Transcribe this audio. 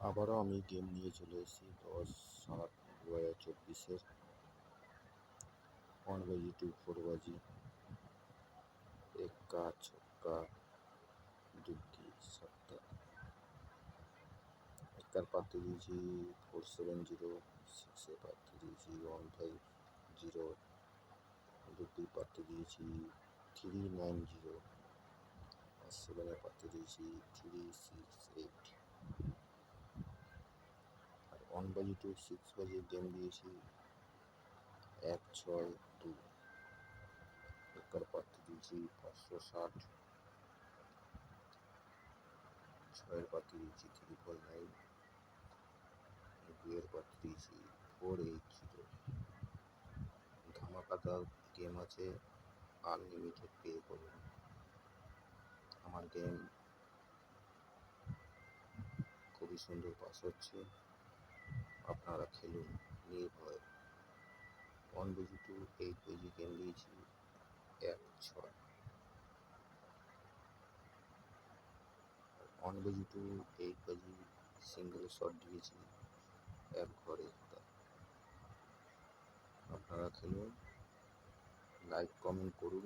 আবারও আমি গেম নিয়ে চলে এসেছি 10/7/2024 1 বাজি 2 4 বাজি এক্কা ছক্কা দুগ্গি সাতটা এক্কার পাত্রে দিয়েছি 470, সিক্সের পাত্রে দিয়েছি 150, দুগ্গির পাত্রে দিয়েছি 390 আর সেভেনের পাত্রে দিয়েছি 368 আর 1 বাজি 2 6 বাজির গেম দিয়েছি 162 এক্কার পাত্রে দিয়েছি 560, ছয়ের পাত্রে দিয়েছি 349, দুইয়ের পাত্রে দিয়েছি 480। ধামাকাদার গেম আছে, আনলিমিটেড পে করুন। আমার গেম খুবই সুন্দর পাস হচ্ছে, আপনারা খেলুন নির্ভয়ে। 1 বাজি 2 8 বাজি গেম দিয়েছি 1-6, 1 বাজি 2 8 বাজি সিঙ্গেল শট দিয়েছি 1 ঘরে। আপনারা খেলুন, লাইক কমেন্ট করুন।